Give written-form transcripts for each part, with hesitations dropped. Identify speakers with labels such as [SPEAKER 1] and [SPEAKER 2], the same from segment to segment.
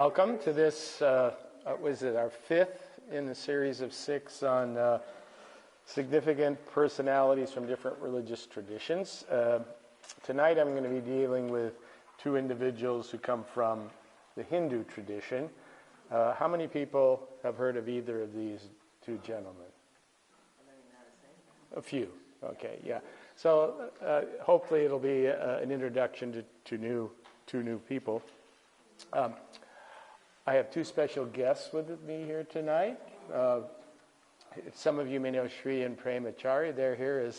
[SPEAKER 1] Welcome to this, was it our fifth in the series of 6 on significant personalities from different religious traditions. Tonight I'm going to be dealing with 2 individuals who come from the Hindu tradition. How many people have heard of either of these 2 gentlemen? A few. Okay, yeah. So hopefully it'll be an introduction to two new people. I have 2 special guests with me here tonight. Some of you may know Shri and Premachari. They're here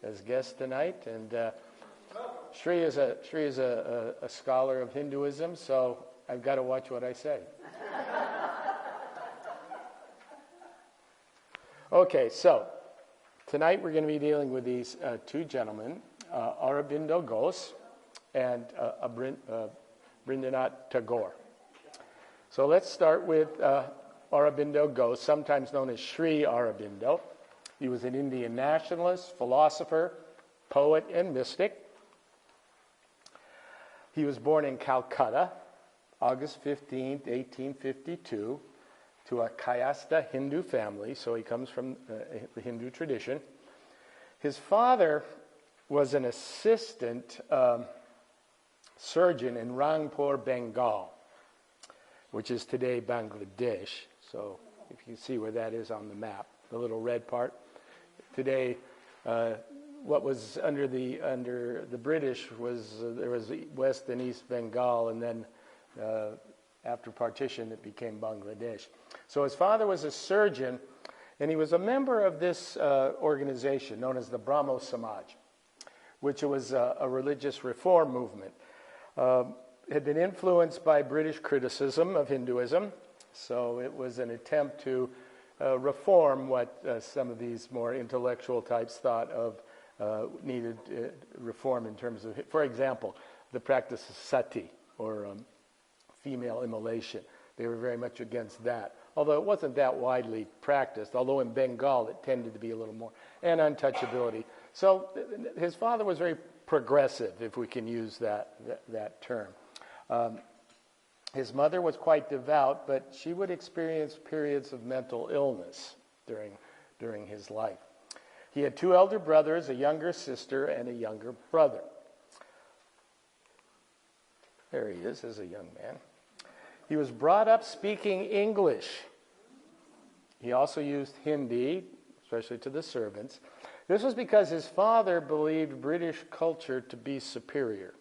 [SPEAKER 1] as guests tonight, and Shri is a scholar of Hinduism, so I've got to watch what I say. Okay, so tonight we're going to be dealing with these 2 gentlemen, Aurobindo Ghosh and Rabindranath Tagore. So let's start with Aurobindo Ghosh, sometimes known as Sri Aurobindo. He was an Indian nationalist, philosopher, poet, and mystic. He was born in Calcutta, August 15th, 1852, to a Kayastha Hindu family, so he comes from the Hindu tradition. His father was an assistant surgeon in Rangpur, Bengal, which is today Bangladesh. So if you can see where that is on the map, the little red part. Today, what was under the British was there was West and East Bengal, and then after partition it became Bangladesh. So his father was a surgeon, and he was a member of this organization known as the Brahmo Samaj, which was a religious reform movement. Had been influenced by British criticism of Hinduism, so it was an attempt to reform what some of these more intellectual types thought of needed reform in terms of, for example, the practice of sati, or female immolation. They were very much against that, although it wasn't that widely practiced, although in Bengal it tended to be a little more, and untouchability. So his father was very progressive, if we can use that term. His mother was quite devout, but she would experience periods of mental illness during his life. He had 2 elder brothers, a younger sister, and a younger brother. There he is as a young man. He was brought up speaking English. He also used Hindi, especially to the servants. This was because his father believed British culture to be superior.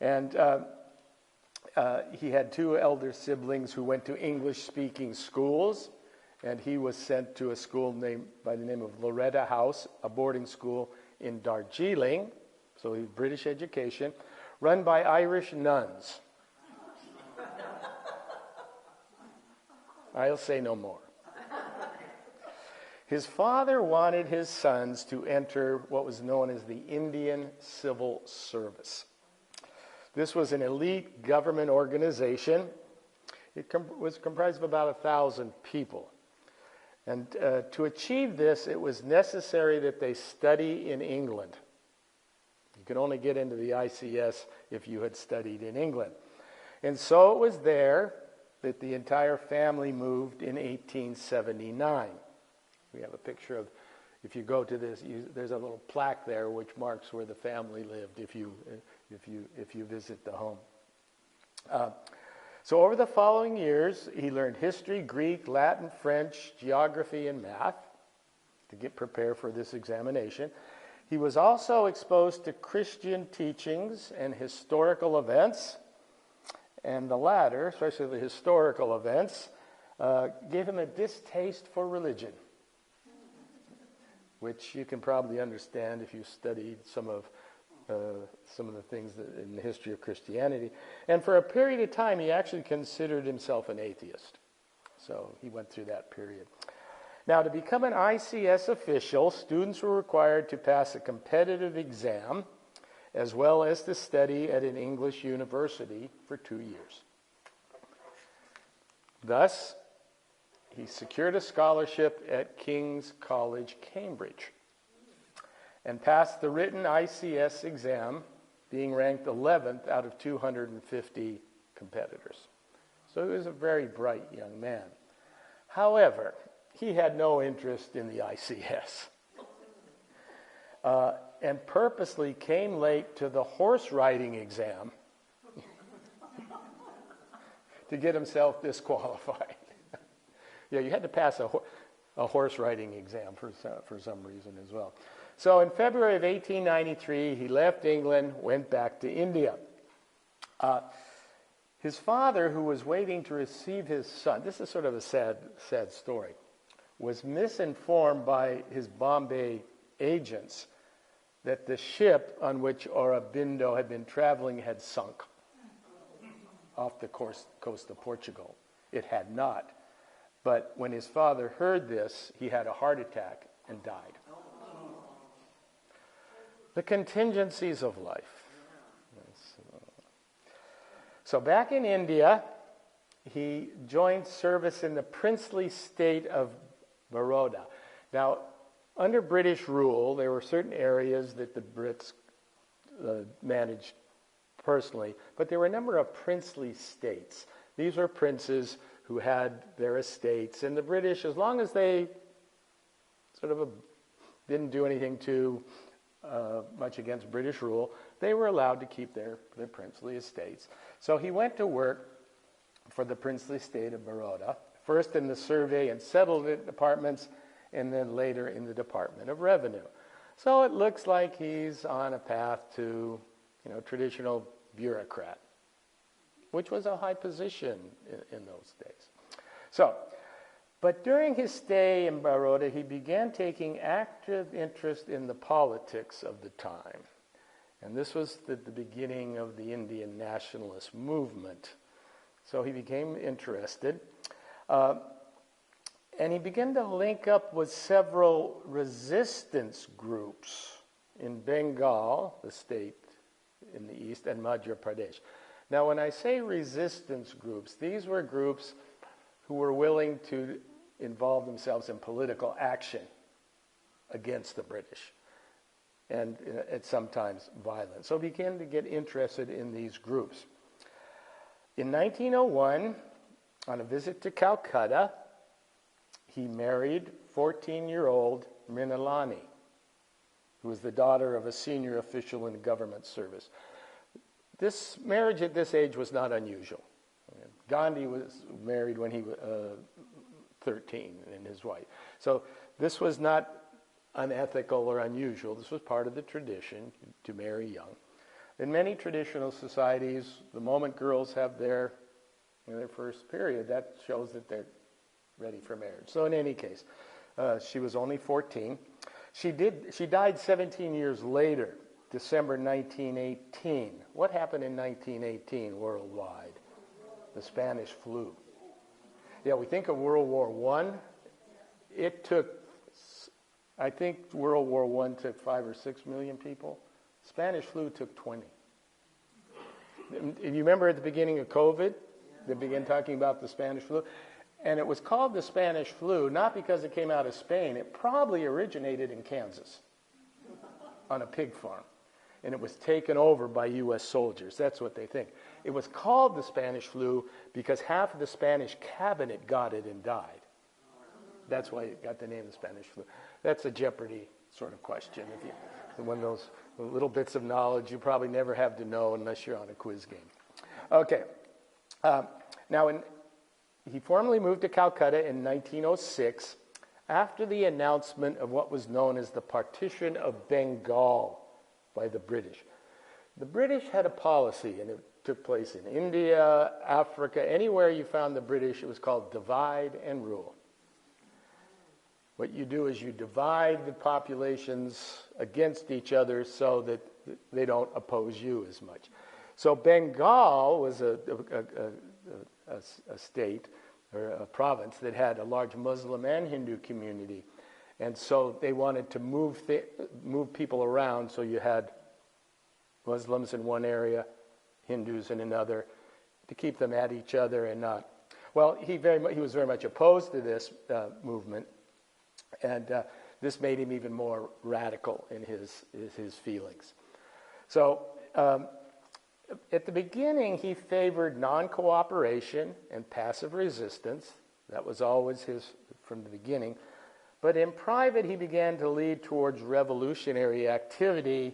[SPEAKER 1] And he had 2 elder siblings who went to English-speaking schools, and he was sent to a school by the name of Loretta House, a boarding school in Darjeeling, so British education, run by Irish nuns. I'll say no more. His father wanted his sons to enter what was known as the Indian Civil Service. This was an elite government organization. It was comprised of about 1,000 people. And to achieve this, it was necessary that they study in England. You could only get into the ICS if you had studied in England. And so it was there that the entire family moved in 1879. We have a picture of, if you go to this, there's a little plaque there which marks where the family lived if you visit the home. So over the following years, he learned history, Greek, Latin, French, geography, and math to get prepared for this examination. He was also exposed to Christian teachings and historical events, and the latter, especially the historical events, gave him a distaste for religion, which you can probably understand if you studied some of the things in the history of Christianity. And for a period of time, he actually considered himself an atheist. So he went through that period. Now, to become an ICS official, students were required to pass a competitive exam, as well as to study at an English university for 2 years. Thus, he secured a scholarship at King's College, Cambridge, and passed the written ICS exam, being ranked 11th out of 250 competitors. So he was a very bright young man. However, he had no interest in the ICS. And purposely came late to the horse riding exam to get himself disqualified. Yeah, you had to pass a horse riding exam for some reason as well. So in February of 1893, he left England, went back to India. His father, who was waiting to receive his son, this is sort of a sad story, was misinformed by his Bombay agents that the ship on which Aurobindo had been traveling had sunk off the coast of Portugal. It had not. But when his father heard this, he had a heart attack and died. The contingencies of life. So back in India, he joined service in the princely state of Baroda. Now, under British rule, there were certain areas that the Brits managed personally, but there were a number of princely states. These were princes who had their estates, and the British, as long as they sort of didn't do anything too much against British rule, they were allowed to keep their princely estates. So he went to work for the princely state of Baroda, first in the survey and settlement departments, and then later in the Department of Revenue. So it looks like he's on a path to, traditional bureaucrat, which was a high position in those days. But during his stay in Baroda, he began taking active interest in the politics of the time. And this was the beginning of the Indian nationalist movement. So he became interested. And he began to link up with several resistance groups in Bengal, the state in the east, and Madhya Pradesh. Now, when I say resistance groups, these were groups who were willing to involve themselves in political action against the British, and at sometimes violence. So he began to get interested in these groups. In 1901, on a visit to Calcutta, he married 14-year-old Mrinalani, who was the daughter of a senior official in government service. This marriage at this age was not unusual. Gandhi was married when he was 13, and his wife. So this was not unethical or unusual. This was part of the tradition to marry young. In many traditional societies, the moment girls have their first period, that shows that they're ready for marriage. So in any case, she was only 14. She died 17 years later, December 1918. What happened in 1918 worldwide? The Spanish flu. Yeah, we think of World War I. It took, I think World War I took 5 or 6 million people. Spanish flu took 20. You remember at the beginning of COVID, they began talking about the Spanish flu? And it was called the Spanish flu, not because it came out of Spain. It probably originated in Kansas on a pig farm. And it was taken over by U.S. soldiers. That's what they think. It was called the Spanish flu because half of the Spanish cabinet got it and died. That's why it got the name the Spanish flu. That's a Jeopardy sort of question. One of those little bits of knowledge you probably never have to know unless you're on a quiz game. Okay. He formally moved to Calcutta in 1906 after the announcement of what was known as the Partition of Bengal by the British. The British had a policy, and it took place in India, Africa, anywhere you found the British, it was called divide and rule. What you do is you divide the populations against each other so that they don't oppose you as much. So Bengal was a state or a province that had a large Muslim and Hindu community. And so they wanted to move people around, so you had Muslims in one area, Hindus in another, to keep them at each other and not. Well, he was very much opposed to this movement, and this made him even more radical in his feelings. So At the beginning, he favored non-cooperation and passive resistance. That was always his from the beginning. But in private, he began to lead towards revolutionary activity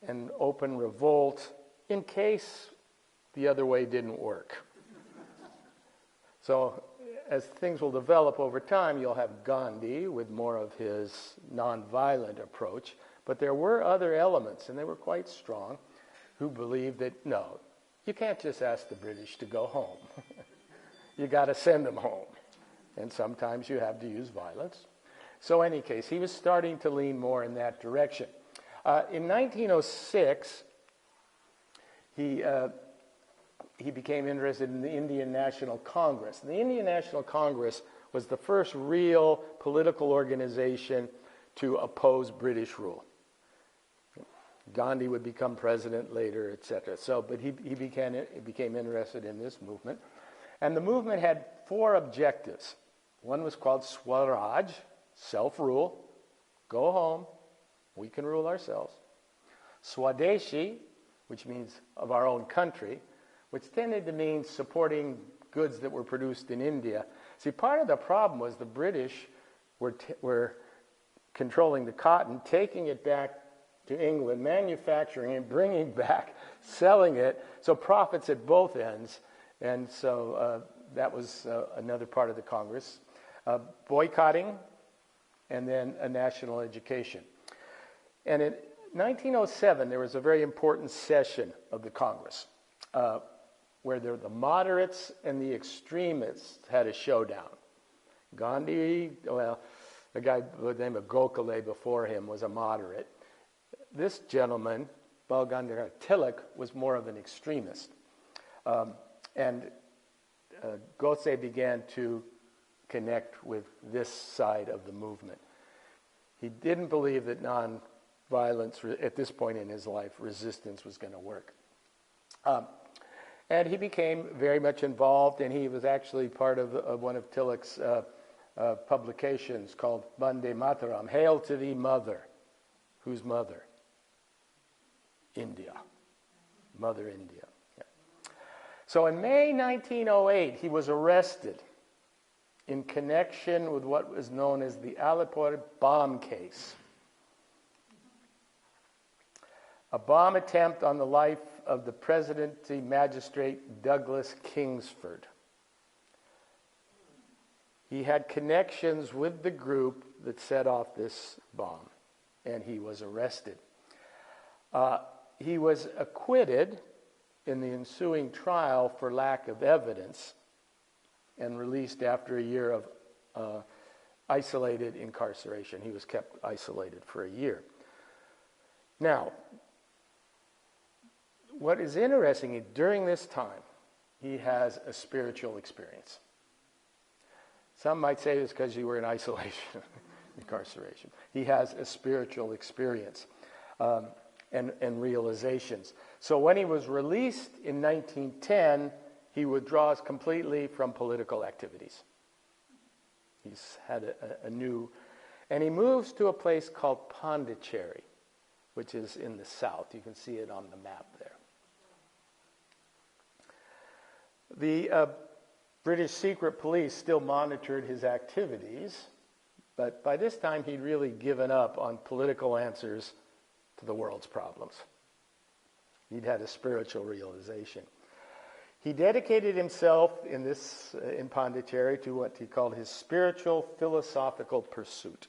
[SPEAKER 1] and open revolt in case the other way didn't work. So as things will develop over time, you'll have Gandhi with more of his nonviolent approach. But there were other elements, and they were quite strong, who believed that, no, you can't just ask the British to go home. You got to send them home. And sometimes you have to use violence. So in any case, he was starting to lean more in that direction. In 1906, he became interested in the Indian National Congress. And the Indian National Congress was the first real political organization to oppose British rule. Gandhi would become president later, etc. But he became interested in this movement. And the movement had 4 objectives. One was called Swaraj, self-rule. Go home. We can rule ourselves. Swadeshi, which means of our own country, which tended to mean supporting goods that were produced in India. See, part of the problem was the British were controlling the cotton, taking it back to England, manufacturing it, bringing back, selling it, so profits at both ends. And so that was another part of the Congress. Boycotting, and then a national education. And in 1907, there was a very important session of the Congress where the moderates and the extremists had a showdown. Gandhi, well, a guy by the name of Gokhale before him was a moderate. This gentleman, Bal Gangadhar Tilak, was more of an extremist. And Godse began to connect with this side of the movement. He didn't believe that non-violence, at this point in his life, resistance was going to work. And he became very much involved, and he was actually part of one of Tilak's publications called Vande Mataram, Hail to thee, Mother. Whose mother? India. Mother India. Yeah. So in May 1908, he was arrested in connection with what was known as the Alipore bomb case. A bomb attempt on the life of the presidency magistrate Douglas Kingsford. He had connections with the group that set off this bomb, and he was arrested. He was acquitted in the ensuing trial for lack of evidence and released after a year of isolated incarceration. He was kept isolated for a year. Now, what is interesting is during this time, he has a spiritual experience. Some might say it's because you were in isolation, incarceration. He has a spiritual experience and realizations. So when he was released in 1910, he withdraws completely from political activities. He's had a new, and he moves to a place called Pondicherry, which is in the south. You can see it on the map there. The British secret police still monitored his activities, but by this time he'd really given up on political answers to the world's problems. He'd had a spiritual realization. He dedicated himself in Pondicherry to what he called his spiritual philosophical pursuit.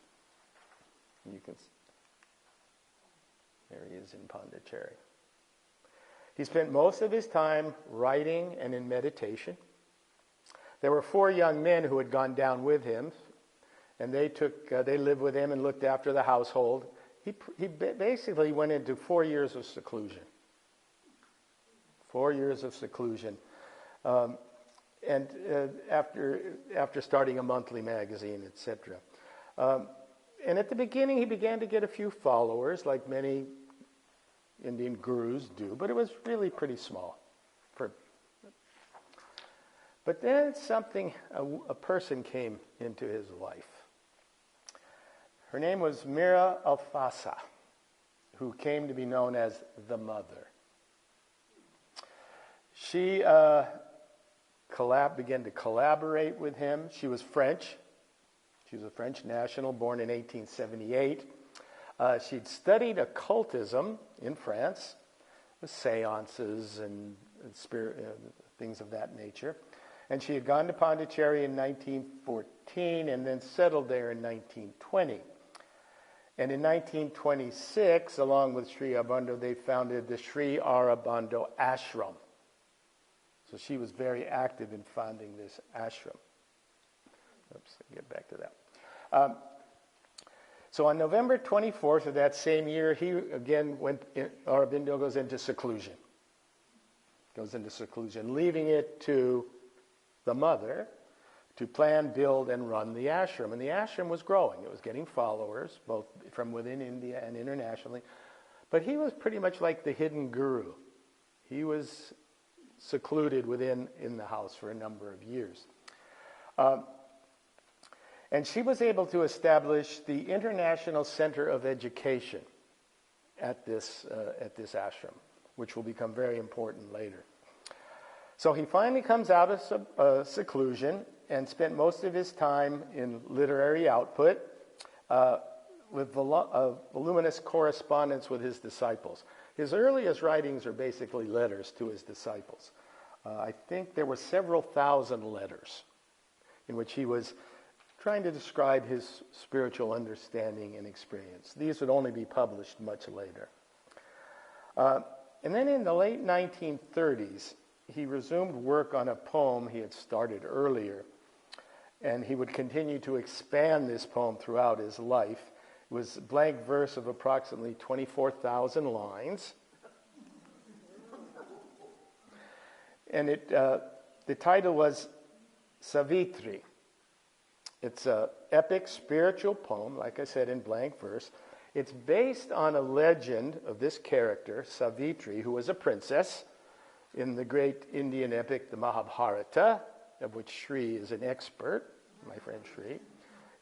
[SPEAKER 1] There he is in Pondicherry. He spent most of his time writing and in meditation. There were 4 young men who had gone down with him, and they lived with him and looked after the household. He basically went into 4 years of seclusion. 4 years of seclusion. And after starting a monthly magazine, etc. And at the beginning, he began to get a few followers, like many Indian gurus do, but it was really pretty small. But then a person came into his life. Her name was Mira Alfasa, who came to be known as the Mother. She began to collaborate with him. She was French. She was a French national, born in 1878. She'd studied occultism in France, with seances and things of that nature. And she had gone to Pondicherry in 1914 and then settled there in 1920. And in 1926, along with Sri Aurobindo, they founded the Sri Aurobindo Ashram. So she was very active in founding this ashram. Oops, I'll get back to that. So on November 24th of that same year, Aurobindo goes into seclusion. Leaving it to the mother to plan, build, and run the ashram. And the ashram was growing. It was getting followers, both from within India and internationally. But he was pretty much like the hidden guru. He was secluded in the house for a number of years. And she was able to establish the International Center of Education at this ashram, which will become very important later. So he finally comes out of seclusion and spent most of his time in literary output with voluminous correspondence with his disciples. His earliest writings are basically letters to his disciples. I think there were several thousand letters in which he was trying to describe his spiritual understanding and experience. These would only be published much later. And then in the late 1930s, he resumed work on a poem he had started earlier, and he would continue to expand this poem throughout his life. It was blank verse of approximately 24,000 lines. And the title was Savitri. It's an epic spiritual poem, like I said, in blank verse. It's based on a legend of this character, Savitri, who was a princess in the great Indian epic, the Mahabharata, of which Sri is an expert, my friend Sri.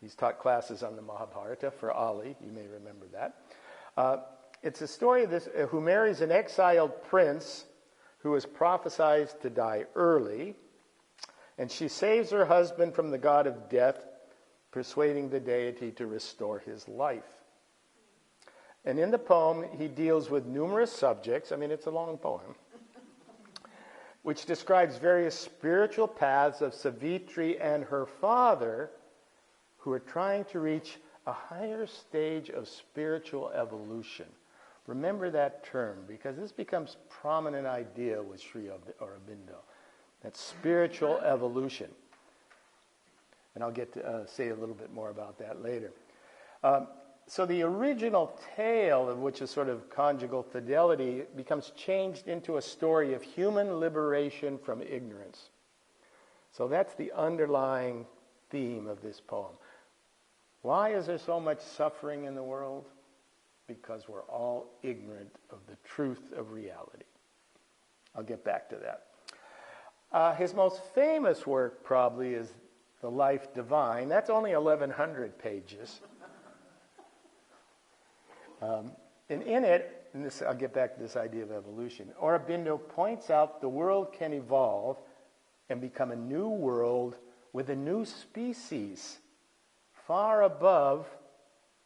[SPEAKER 1] He's taught classes on the Mahabharata for Ali. You may remember that. It's a story of this who marries an exiled prince who is prophesied to die early, and she saves her husband from the god of death, persuading the deity to restore his life. And in the poem, he deals with numerous subjects. I mean, it's a long poem, which describes various spiritual paths of Savitri and her father, who are trying to reach a higher stage of spiritual evolution. Remember that term, because this becomes a prominent idea with Sri Aurobindo, that spiritual evolution. And I'll get to say a little bit more about that later. So the original tale, of which is sort of conjugal fidelity, becomes changed into a story of human liberation from ignorance. So that's the underlying theme of this poem. Why is there so much suffering in the world? Because we're all ignorant of the truth of reality. I'll get back to that. His most famous work probably is The Life Divine. That's only 1,100 pages. And in it, I'll get back to this idea of evolution, Aurobindo points out the world can evolve and become a new world with a new species far above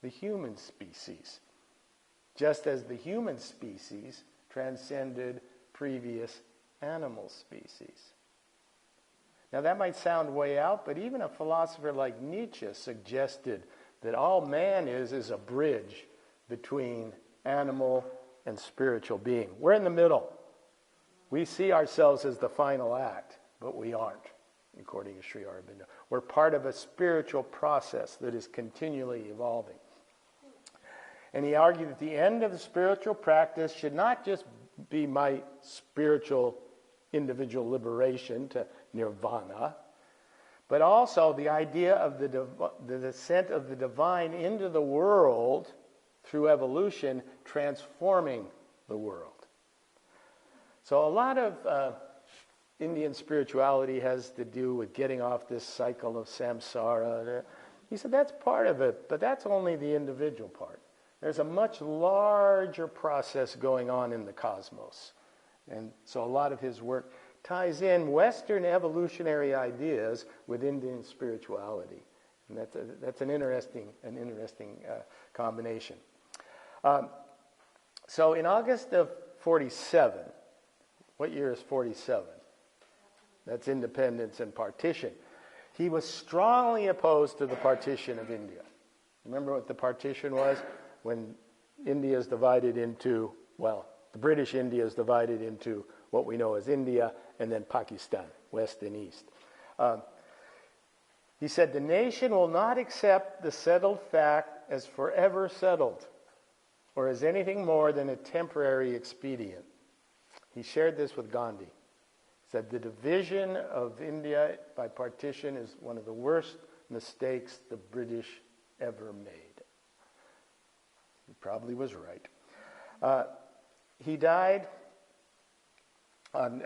[SPEAKER 1] the human species, just as the human species transcended previous animal species. Now that might sound way out, but even a philosopher like Nietzsche suggested that all man is a bridge between animal and spiritual being. We're in the middle. We see ourselves as the final act, but we aren't, according to Sri Aurobindo. We're part of a spiritual process that is continually evolving. And he argued that the end of the spiritual practice should not just be my spiritual individual liberation to nirvana, but also the idea of the descent of the divine into the world through evolution, transforming the world. So a lot of Indian spirituality has to do with getting off this cycle of samsara. He said that's part of it, but that's only the individual part. There's a much larger process going on in the cosmos. And so a lot of his work ties in Western evolutionary ideas with Indian spirituality. And that's an interesting combination. So in August of 47, what year is 47? That's independence and partition. He was strongly opposed to the partition of India. Remember what the partition was? When India is divided into, well, the British India is divided into what we know as India and then Pakistan, west and east. He said, the nation will not accept the settled fact as forever settled or as anything more than a temporary expedient. He shared this with Gandhi. He said, the division of India by partition is one of the worst mistakes the British ever made. He probably was right. He died on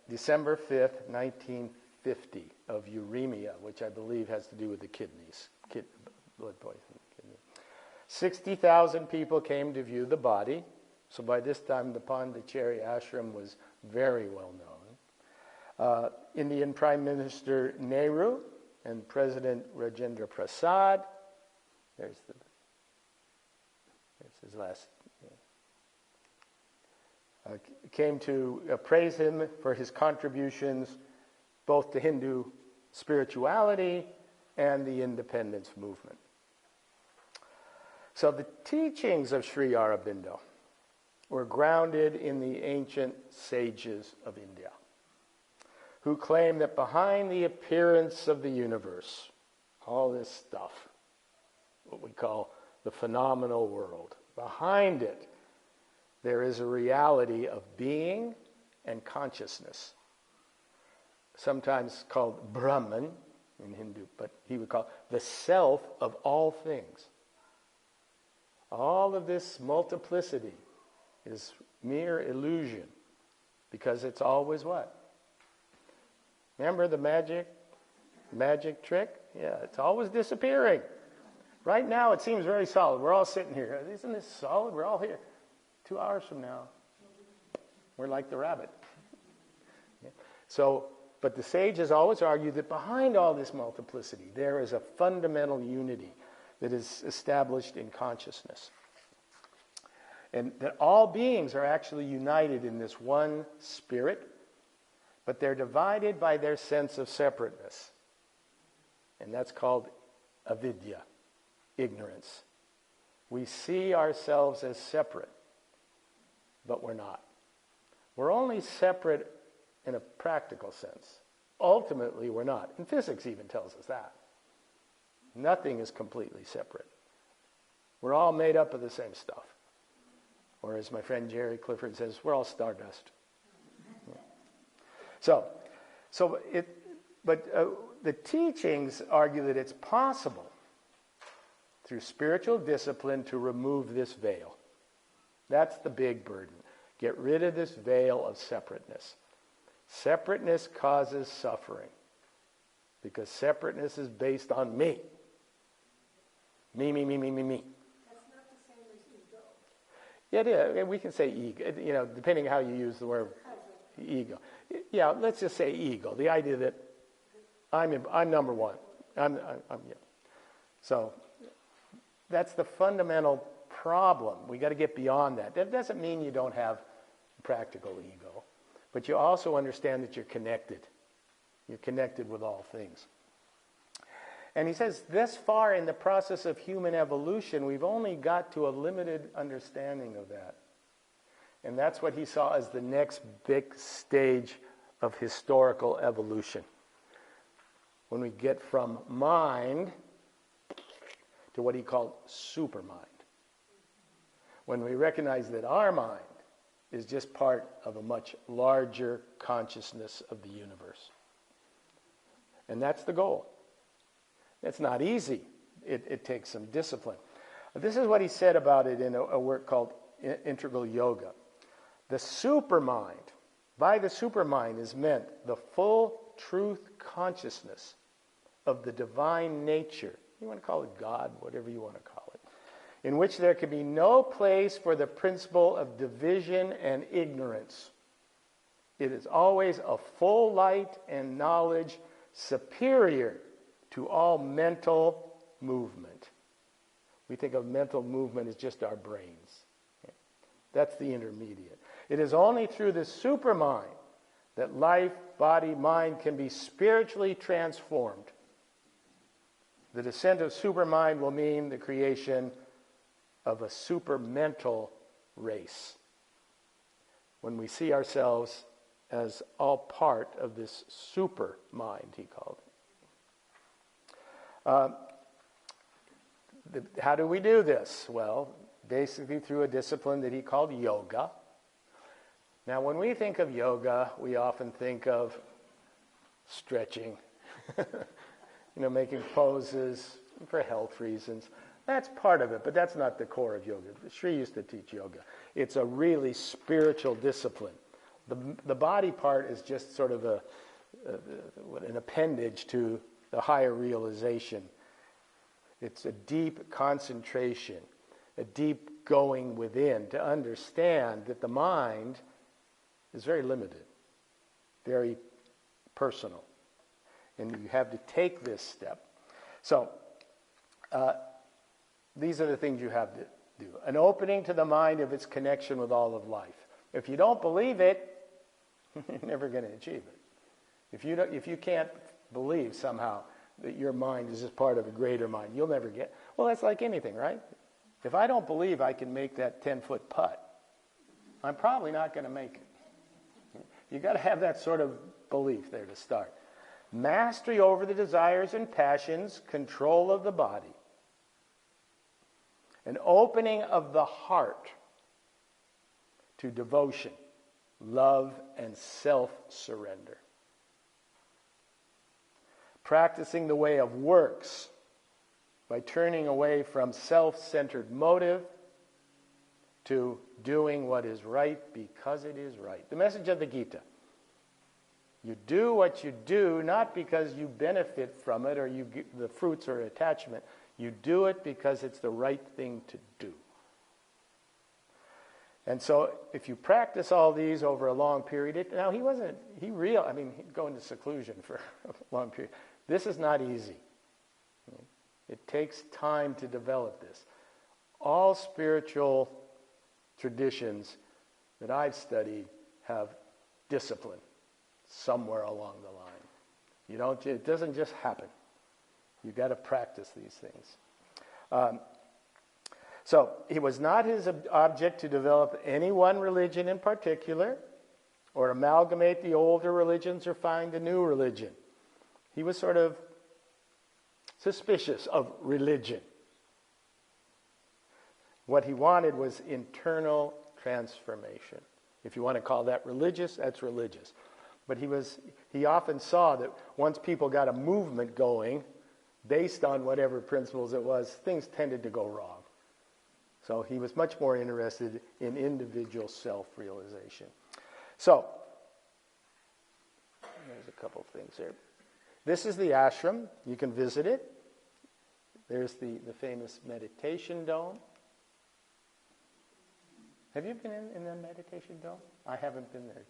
[SPEAKER 1] December 5th, 1950, of uremia, which I believe has to do with the kidneys, blood poisoning. 60,000 people came to view the body. So by this time, the Pondicherry ashram was very well known. Indian Prime Minister Nehru and President Rajendra Prasad, there's his last, came to praise him for his contributions both to Hindu spirituality and the independence movement. So the teachings of Sri Aurobindo were grounded in the ancient sages of India, who claimed that behind the appearance of the universe, all this stuff, what we call the phenomenal world, behind it, there is a reality of being and consciousness, sometimes called Brahman in Hindu, but he would call it the self of all things. All of this multiplicity is mere illusion, because it's always what? Remember the magic trick? Yeah, it's always disappearing. Right now it seems very solid. We're all sitting here. Isn't this solid? We're all here. 2 hours from now, we're like the rabbit. Yeah. So, but the sages always argue that behind all this multiplicity, there is a fundamental unity that is established in consciousness. And that all beings are actually united in this one spirit, but they're divided by their sense of separateness. And that's called avidya, ignorance. We see ourselves as separate, but we're not. We're only separate in a practical sense. Ultimately, we're not. And physics even tells us that. Nothing is completely separate. We're all made up of the same stuff. Or as my friend Jerry Clifford says, we're all stardust. Yeah. But the teachings argue that it's possible through spiritual discipline to remove this veil. That's the big burden. Get rid of this veil of separateness. Separateness causes suffering because separateness is based on me. Me.
[SPEAKER 2] That's not the same as ego.
[SPEAKER 1] Yeah, it is. We can say ego, depending how you use the word ego. Yeah, let's just say ego. The idea that I'm number one. I'm So that's the fundamental problem. We got to get beyond that. That doesn't mean you don't have practical ego, but you also understand that you're connected. You're connected with all things. And he says, this far in the process of human evolution, we've only got to a limited understanding of that. And that's what he saw as the next big stage of historical evolution. When we get from mind to what he called supermind. When we recognize that our mind is just part of a much larger consciousness of the universe. And that's the goal. It's not easy. It takes some discipline. This is what he said about it in a work called Integral Yoga. The supermind, by the supermind is meant the full truth consciousness of the divine nature. You want to call it God, whatever you want to call it. In which there can be no place for the principle of division and ignorance. It is always a full light and knowledge superior to all mental movement. We think of mental movement as just our brains. That's the intermediate. It is only through the supermind that life, body, mind can be spiritually transformed. The descent of supermind will mean the creation of a supermental race. When we see ourselves as all part of this super mind, he called it. How do we do this? Well, basically through a discipline that he called yoga. Now, when we think of yoga, we often think of stretching, making poses for health reasons. That's part of it, but that's not the core of yoga. Sri used to teach yoga. It's a really spiritual discipline. The body part is just sort of an appendage to the higher realization. It's a deep concentration, a deep going within to understand that the mind is very limited, very personal. And you have to take this step. So, these are the things you have to do. An opening to the mind of its connection with all of life. If you don't believe it, you're never going to achieve it. If you can't believe somehow that your mind is just part of a greater mind, you'll never get. Well, that's like anything, right? If I don't believe I can make that 10-foot putt, I'm probably not going to make it. You've got to have that sort of belief there to start. Mastery over the desires and passions, control of the body. An opening of the heart to devotion, love, and self-surrender. Practicing the way of works by turning away from self-centered motive to doing what is right because it is right. The message of the Gita. You do what you do not because you benefit from it or you get the fruits or attachment. You do it because it's the right thing to do. And so if you practice all these over a long period, he'd go into seclusion for a long period. This is not easy. It takes time to develop this. All spiritual traditions that I've studied have discipline somewhere along the line. It doesn't just happen. You've got to practice these things. So it was not his object to develop any one religion in particular or amalgamate the older religions or find a new religion. He was sort of suspicious of religion. What he wanted was internal transformation. If you want to call that religious, that's religious. But he often saw that once people got a movement going, based on whatever principles it was, things tended to go wrong. So he was much more interested in individual self-realization. So, there's a couple of things here. This is the ashram. You can visit it. There's the famous meditation dome. Have you been in the meditation dome? I haven't been there.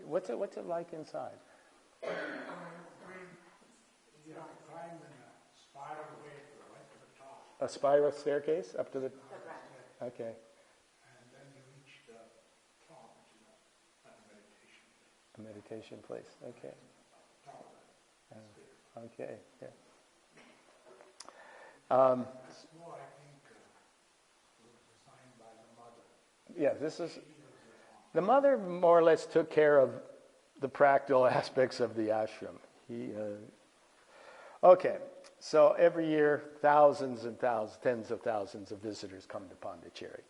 [SPEAKER 1] What's it like inside?
[SPEAKER 2] You have to climb in a spiral way right to the top.
[SPEAKER 1] A spiral staircase up to the... Okay.
[SPEAKER 2] And then you reach the top, at the meditation.
[SPEAKER 1] A meditation place. Okay.
[SPEAKER 2] Top of it.
[SPEAKER 1] Okay. Yeah.
[SPEAKER 2] This floor, I think, was designed by the mother.
[SPEAKER 1] Yeah, this is... The mother more or less took care of the practical aspects of the ashram. Okay, so every year, thousands and thousands, tens of thousands of visitors come to Pondicherry.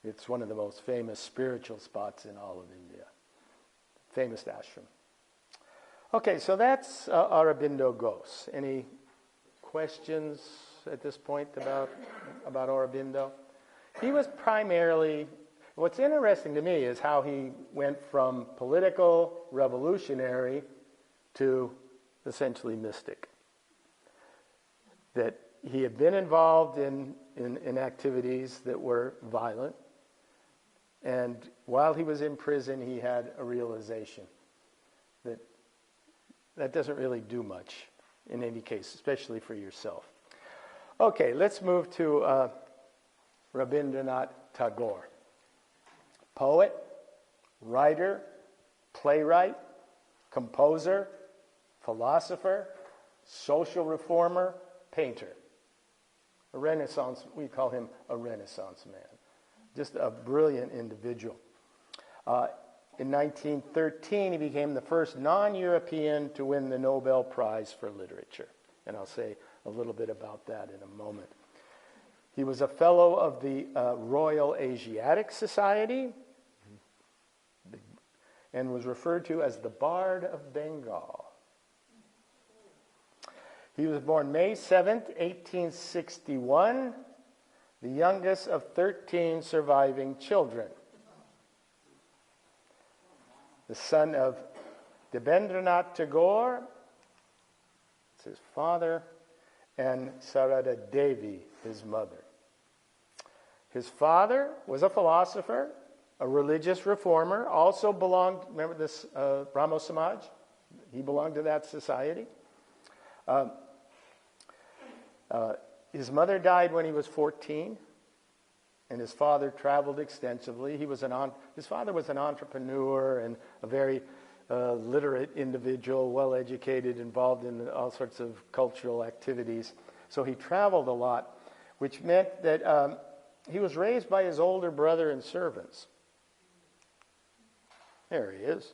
[SPEAKER 1] It's one of the most famous spiritual spots in all of India. Famous ashram. Okay, so that's Aurobindo Ghosh. Any questions at this point about Aurobindo? He was primarily... What's interesting to me is how he went from political revolutionary to essentially mystic. That he had been involved in activities that were violent, and while he was in prison, he had a realization that doesn't really do much in any case, especially for yourself. Okay, let's move to Rabindranath Tagore. Poet, writer, playwright, composer, philosopher, social reformer, painter. A Renaissance, we call him a Renaissance man. Just a brilliant individual. In 1913, he became the first non-European to win the Nobel Prize for Literature. And I'll say a little bit about that in a moment. He was a fellow of the Royal Asiatic Society and was referred to as the Bard of Bengal. He was born May 7th, 1861, the youngest of 13 surviving children. The son of Debendranath Tagore, it's his father, and Sarada Devi, his mother. His father was a philosopher, a religious reformer, also belonged, remember this Brahmo Samaj? He belonged to that society. His mother died when he was 14, and his father traveled extensively. His father was an entrepreneur and a very literate individual, well-educated, involved in all sorts of cultural activities. So he traveled a lot, which meant that he was raised by his older brother and servants. There he is.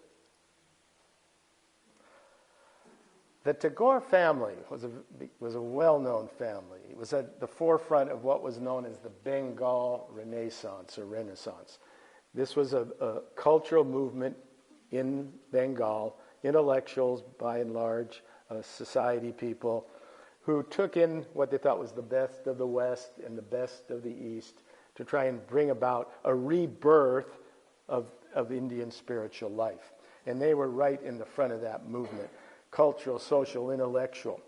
[SPEAKER 1] The Tagore family was a well-known family. It was at the forefront of what was known as the Bengal Renaissance or Renaissance. This was a cultural movement in Bengal, intellectuals by and large, society people, who took in what they thought was the best of the West and the best of the East to try and bring about a rebirth of Indian spiritual life. And they were right in the front of that movement. Cultural, social, intellectual,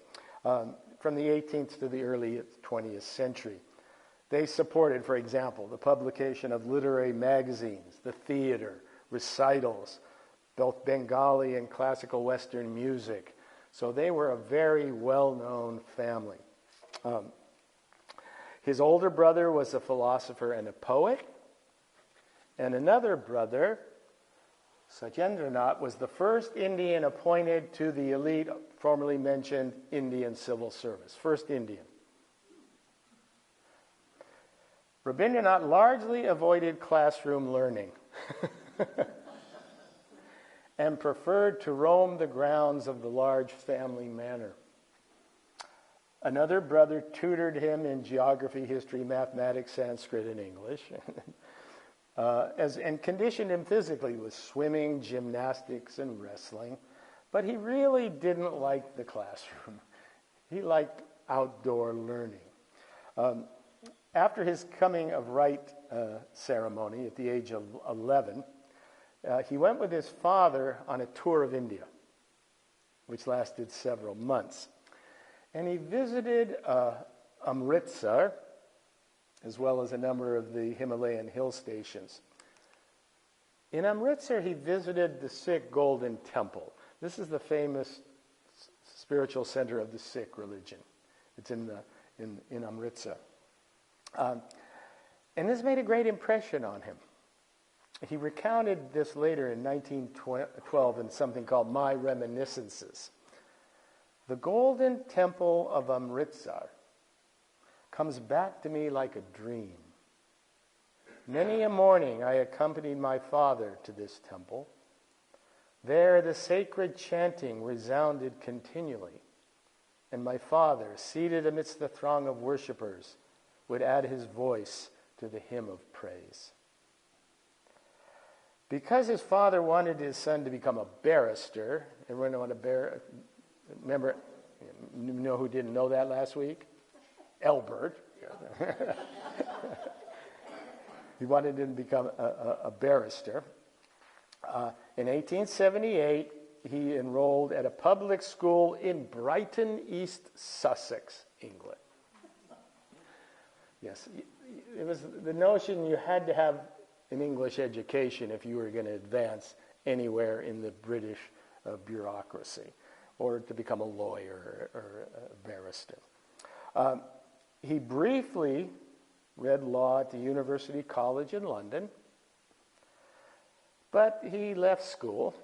[SPEAKER 1] from the 18th to the early 20th century. They supported, for example, the publication of literary magazines, the theater, recitals, both Bengali and classical Western music. So they were a very well-known family. His older brother was a philosopher and a poet, and another brother, Satyendranath, was the first Indian appointed to the elite, formerly mentioned Indian civil service. First Indian. Rabindranath largely avoided classroom learning and preferred to roam the grounds of the large family manor. Another brother tutored him in geography, history, mathematics, Sanskrit, and English. And conditioned him physically with swimming, gymnastics, and wrestling. But he really didn't like the classroom. He liked outdoor learning. After his coming of right ceremony at the age of 11, he went with his father on a tour of India, which lasted several months. And he visited Amritsar, as well as a number of the Himalayan hill stations. In Amritsar, he visited the Sikh Golden Temple. This is the famous spiritual center of the Sikh religion. It's in Amritsar. And this made a great impression on him. He recounted this later in 1912 in something called My Reminiscences. The Golden Temple of Amritsar comes back to me like a dream. Many a morning I accompanied my father to this temple. There the sacred chanting resounded continually, and my father, seated amidst the throng of worshippers, would add his voice to the hymn of praise. Because his father wanted his son to become a barrister, everyone know what remember, you know who didn't know that last week? Elbert. He wanted him to become a barrister. In 1878, he enrolled at a public school in Brighton, East Sussex, England. Yes, it was the notion you had to have an English education if you were going to advance anywhere in the British bureaucracy. or to become a lawyer or a barrister. He briefly read law at the University College in London, but he left school,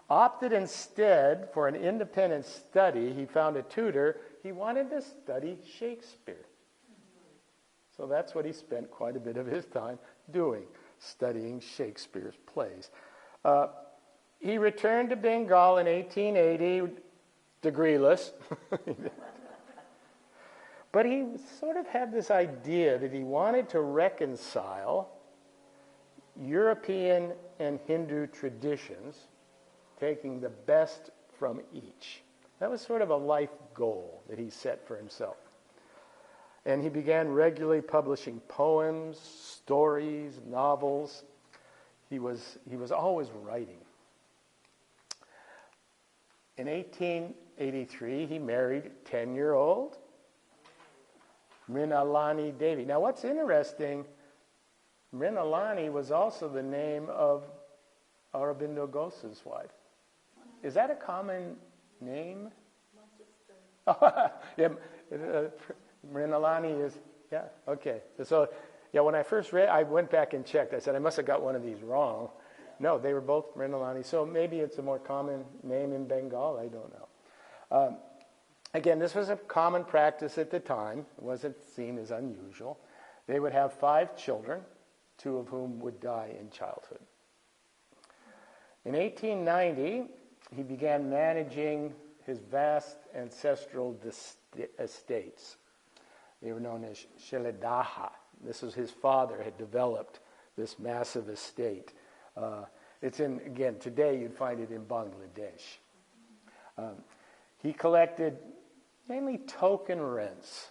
[SPEAKER 1] opted instead for an independent study. He found a tutor. He wanted to study Shakespeare. So that's what he spent quite a bit of his time doing, studying Shakespeare's plays. He returned to Bengal in 1880, degreeless. But he sort of had this idea that he wanted to reconcile European and Hindu traditions, taking the best from each. That was sort of a life goal that he set for himself. And he began regularly publishing poems, stories, novels. He was always writing. In 1883, he married 10-year-old Mrinalani Devi. Now, what's interesting, Mrinalani was also the name of Aurobindo Ghosh's wife. Is that a common name? Yeah, Mrinalani is, yeah, okay. So, yeah, when I first read, I went back and checked. I said, I must have got one of these wrong. No, they were both Mrinalani. So maybe it's a more common name in Bengal. I don't know. Again, this was a common practice at the time. It wasn't seen as unusual. They would have 5 children, 2 of whom would die in childhood. In 1890, he began managing his vast ancestral estates. They were known as Shelidaha. This was his father had developed this massive estate. It's in, again, today you'd find it in Bangladesh. He collected mainly token rents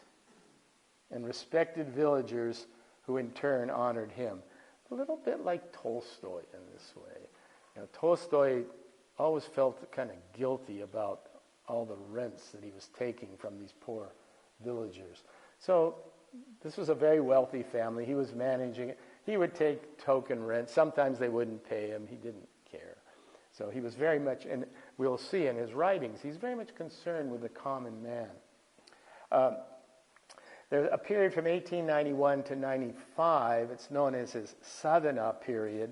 [SPEAKER 1] and respected villagers who in turn honored him. A little bit like Tolstoy in this way. You know, Tolstoy always felt kind of guilty about all the rents that he was taking from these poor villagers. So this was a very wealthy family. He was managing it. He would take token rent. Sometimes they wouldn't pay him. He didn't care. So he was very much, and we'll see in his writings, he's very much concerned with the common man. There's a period from 1891 to 95, it's known as his sadhana period,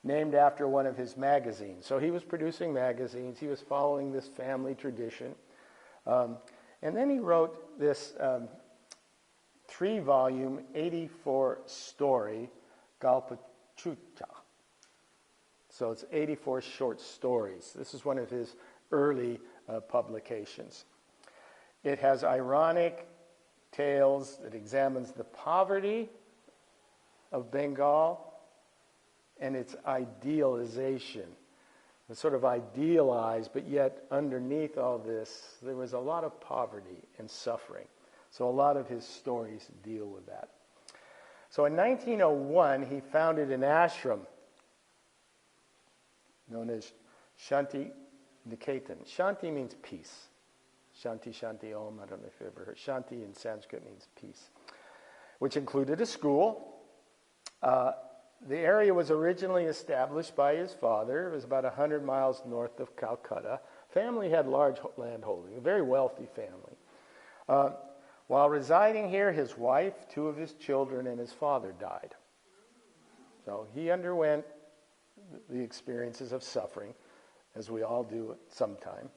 [SPEAKER 1] named after one of his magazines. So he was producing magazines. He was following this family tradition. And then he wrote this 3-volume, 84-story Galpachuta. So it's 84 short stories. This is one of his early publications. It has ironic tales that examines the poverty of Bengal and its idealization. It's sort of idealized, but yet underneath all this, there was a lot of poverty and suffering. So a lot of his stories deal with that. So in 1901, he founded an ashram known as Shanti Niketan. Shanti means peace. Shanti, Shanti, Om. I don't know if you've ever heard. Shanti in Sanskrit means peace, which included a school. The area was originally established by his father. It was about 100 miles north of Calcutta. Family had large landholding, a very wealthy family. While residing here, his wife, 2 of his children, and his father died. So he underwent the experiences of suffering, as we all do at some time.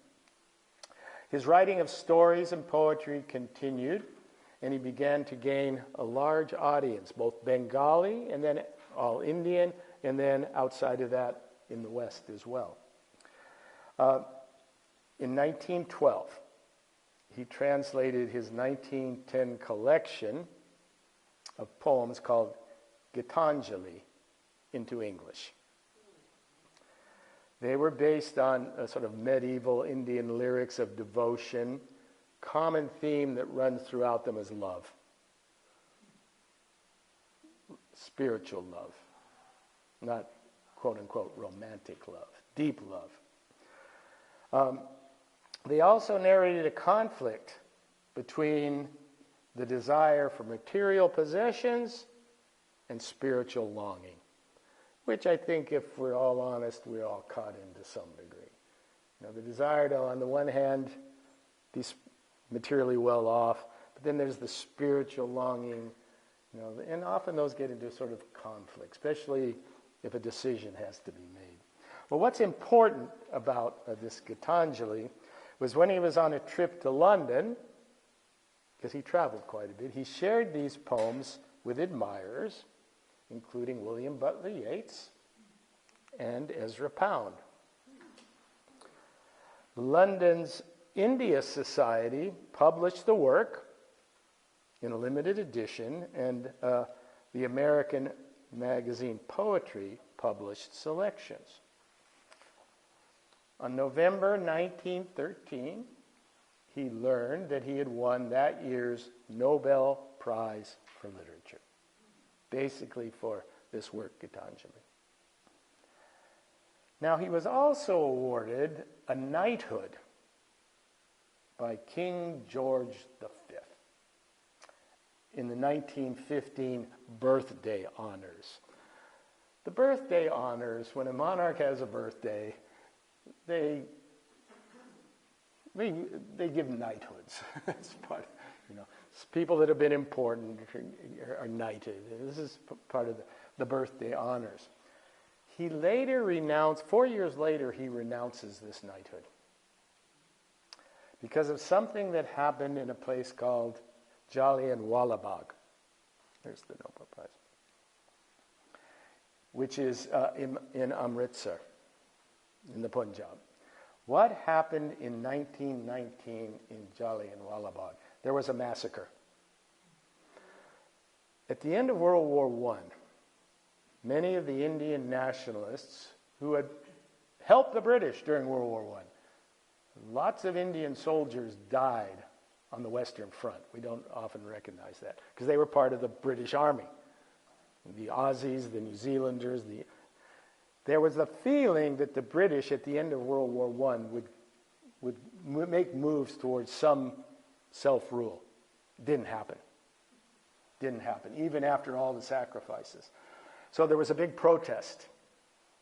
[SPEAKER 1] His writing of stories and poetry continued, and he began to gain a large audience, both Bengali and then all Indian, and then outside of that in the West as well. In 1912, he translated his 1910 collection of poems called Gitanjali into English. They were based on a sort of medieval Indian lyrics of devotion. Common theme that runs throughout them is love. Spiritual love. Not, quote-unquote, romantic love. Deep love. They also narrated a conflict between the desire for material possessions and spiritual longing, which I think, if we're all honest, we're all caught into some degree. The desire to, on the one hand, be materially well off, but then there's the spiritual longing, and often those get into sort of conflict, especially if a decision has to be made. Well, what's important about this Gitanjali was when he was on a trip to London, because he traveled quite a bit, he shared these poems with admirers, including William Butler Yeats and Ezra Pound. London's India Society published the work in a limited edition, and the American magazine Poetry published selections. On November 1913, he learned that he had won that year's Nobel Prize for Literature, basically for this work, Gitanjali. Now, he was also awarded a knighthood by King George V in the 1915 birthday honors. The birthday honors, when a monarch has a birthday, they give knighthoods. It's part, people that have been important are knighted. This is part of the birthday honors. He later renounced, 4 years later, he renounces this knighthood because of something that happened in a place called Jallianwala Bagh. There's the Nobel Prize. Which is in Amritsar, in the Punjab. What happened in 1919 in Jallianwala Bagh? There was a massacre. At the end of World War I, many of the Indian nationalists who had helped the British during World War I, lots of Indian soldiers died on the Western Front. We don't often recognize that because they were part of the British Army. The Aussies, the New Zealanders, there was a feeling that the British at the end of World War I would make moves towards some self-rule. Didn't happen. Didn't happen, even after all the sacrifices. So there was a big protest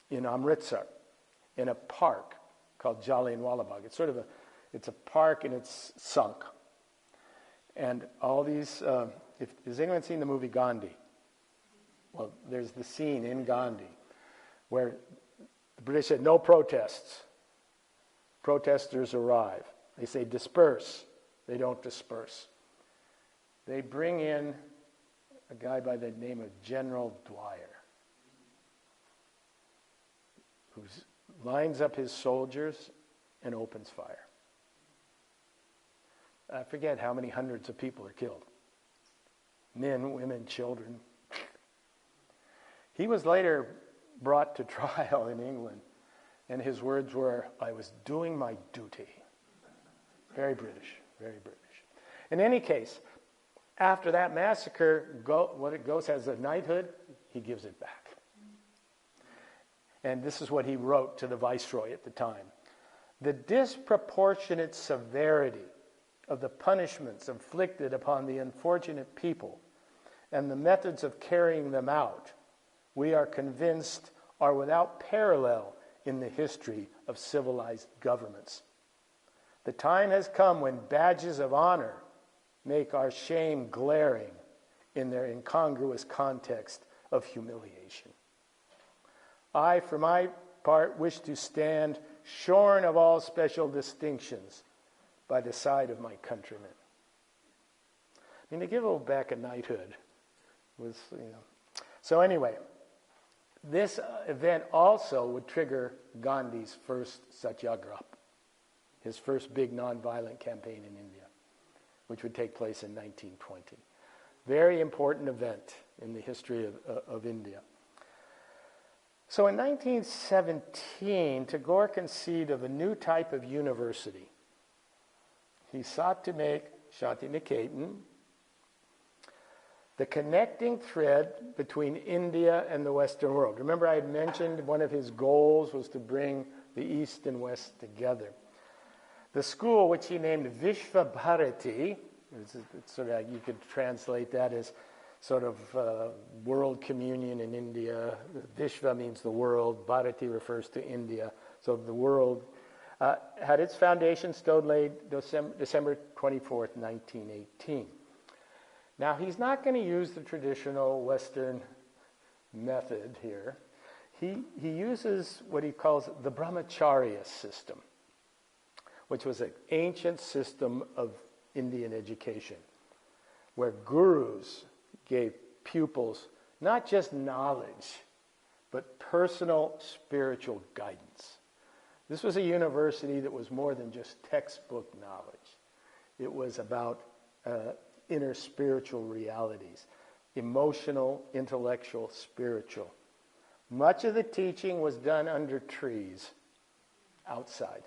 [SPEAKER 1] in Amritsar, in a park called Jallianwala Bagh. It's a park and it's sunk. And all these, has anyone seen the movie Gandhi? Well, there's the scene in Gandhi where the British said, no protests. Protesters arrive. They say, disperse. They don't disperse. They bring in a guy by the name of General Dwyer, who lines up his soldiers and opens fire. I forget how many hundreds of people are killed. Men, women, children. He was later brought to trial in England, and his words were, I was doing my duty. Very British, very British. In any case, after that massacre, what it goes as a knighthood, he gives it back. And this is what he wrote to the viceroy at the time. The disproportionate severity of the punishments inflicted upon the unfortunate people and the methods of carrying them out, we are convinced are without parallel in the history of civilized governments. The time has come when badges of honor make our shame glaring in their incongruous context of humiliation. I, for my part, wish to stand shorn of all special distinctions by the side of my countrymen. I mean, to give back a knighthood was, So anyway, this event also would trigger Gandhi's first satyagraha, his first big nonviolent campaign in India, which would take place in 1920. Very important event in the history of India. So in 1917, Tagore conceived of a new type of university. He sought to make Shantiniketan the connecting thread between India and the Western world. Remember, I had mentioned one of his goals was to bring the East and West together. The school, which he named Visva-Bharati, it's sort of, you could translate that as sort of world communion in India. Vishva means the world. Bharati refers to India. So the world. Had its foundation stone laid December 24th, 1918. Now, he's not going to use the traditional Western method here. He uses what he calls the brahmacharya system, which was an ancient system of Indian education, where gurus gave pupils not just knowledge, but personal spiritual guidance. This was a university that was more than just textbook knowledge. It was about inner spiritual realities, emotional, intellectual, spiritual. Much of the teaching was done under trees, outside.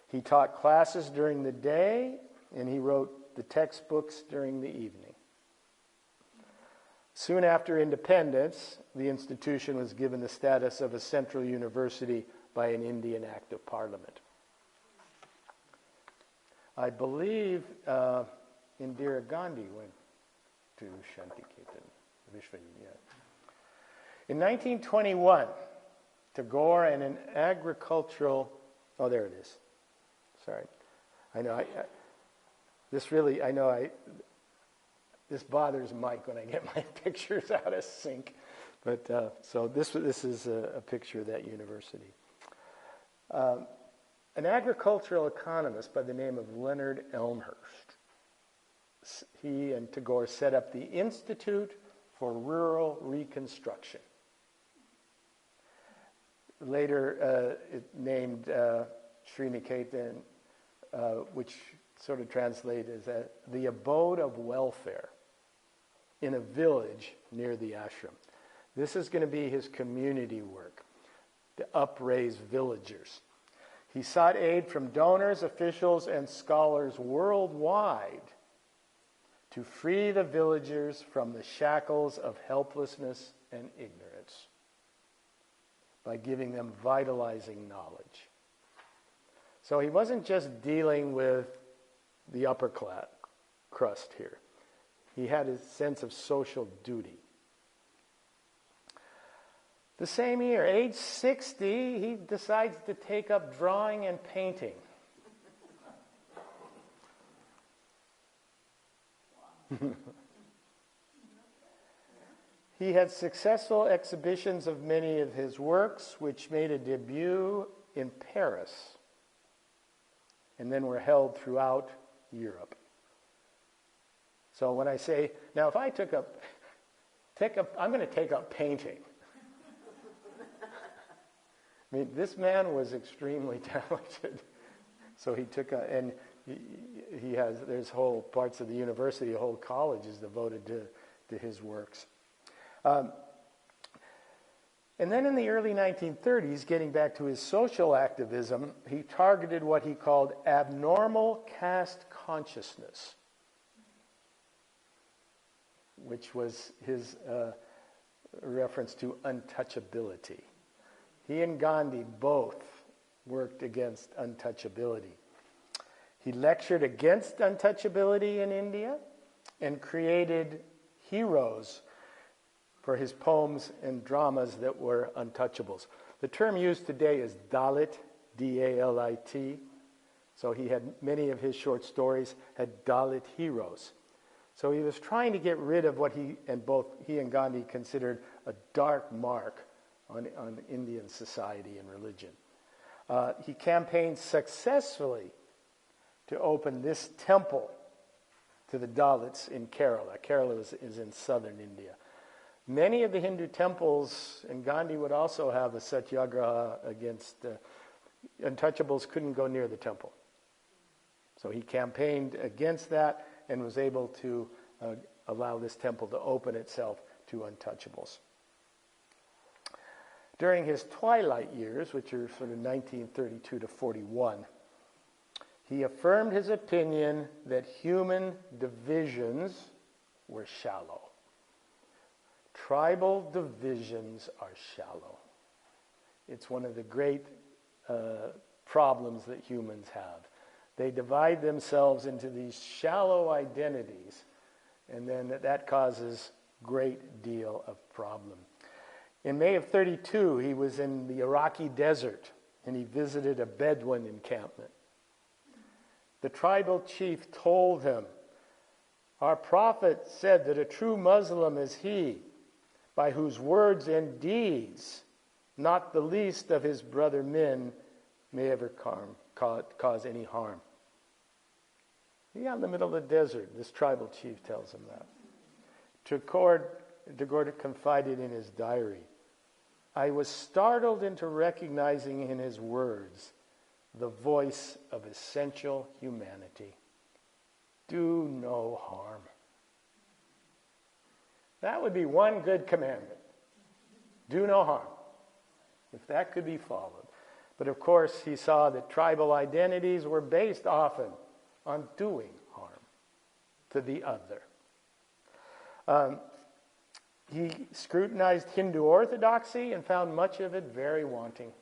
[SPEAKER 1] He taught classes during the day, and he wrote the textbooks during the evening. Soon after independence, the institution was given the status of a central university by an Indian Act of Parliament. I believe Indira Gandhi went to Shantikirtan, Visva-Bharati. In 1921, Tagore and an agricultural... Oh, there it is. Sorry. I know. This bothers Mike when I get my pictures out of sync. But so this is a picture of that university. An agricultural economist by the name of Leonard Elmhurst. He and Tagore set up the Institute for Rural Reconstruction. Later, it named Sriniketan, which sort of translated as the abode of welfare in a village near the ashram. This is going to be his community work, to upraise villagers. He sought aid from donors, officials, and scholars worldwide to free the villagers from the shackles of helplessness and ignorance by giving them vitalizing knowledge. So he wasn't just dealing with the upper class crust here. He had a sense of social duty. The same year, age 60, he decides to take up drawing and painting. He had successful exhibitions of many of his works, which made a debut in Paris, and then were held throughout Europe. So when I say, now if I I'm going to take up painting. I mean, this man was extremely talented. So he took and there's whole parts of the university, a whole college is devoted to his works. And then in the early 1930s, getting back to his social activism, he targeted what he called abnormal caste consciousness, which was his reference to untouchability. He and Gandhi both worked against untouchability. He lectured against untouchability in India and created heroes for his poems and dramas that were untouchables. The term used today is Dalit, D-A-L-I-T. So he had many of his short stories had Dalit heroes. So he was trying to get rid of what both he and Gandhi considered a dark mark on Indian society and religion. He campaigned successfully to open this temple to the Dalits in Kerala. Kerala is in southern India. Many of the Hindu temples, and Gandhi would also have a satyagraha against untouchables couldn't go near the temple. So he campaigned against that and was able to allow this temple to open itself to untouchables. During his twilight years, which are sort of 1932 to 41, he affirmed his opinion that human divisions were shallow. Tribal divisions are shallow. It's one of the great problems that humans have. They divide themselves into these shallow identities, and then that causes great deal of problem. In May of 32, he was in the Iraqi desert and he visited a Bedouin encampment. The tribal chief told him, "Our prophet said that a true Muslim is he, by whose words and deeds not the least of his brother men may ever cause any harm." He's out in the middle of the desert. This tribal chief tells him that. Tagore confided in his diary, "I was startled into recognizing in his words the voice of essential humanity. Do no harm." That would be one good commandment. Do no harm. If that could be followed. But of course, he saw that tribal identities were based often on doing harm to the other. He scrutinized Hindu orthodoxy and found much of it very wanting.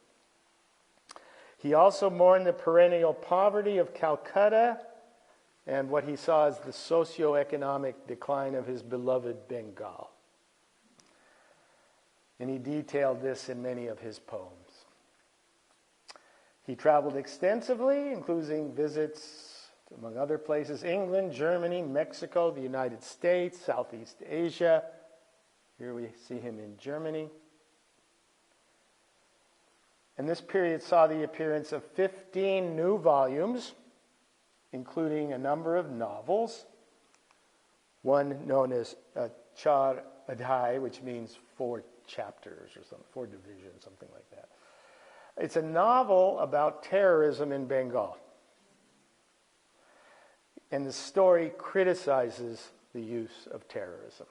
[SPEAKER 1] He also mourned the perennial poverty of Calcutta and what he saw as the socioeconomic decline of his beloved Bengal. And he detailed this in many of his poems. He traveled extensively, including visits, among other places, England, Germany, Mexico, the United States, Southeast Asia. Here we see him in Germany. And this period saw the appearance of 15 new volumes, including a number of novels, one known as Char Adhai, which means 4 chapters or something, 4 divisions, something like that. It's a novel about terrorism in Bengal. And the story criticizes the use of terrorism.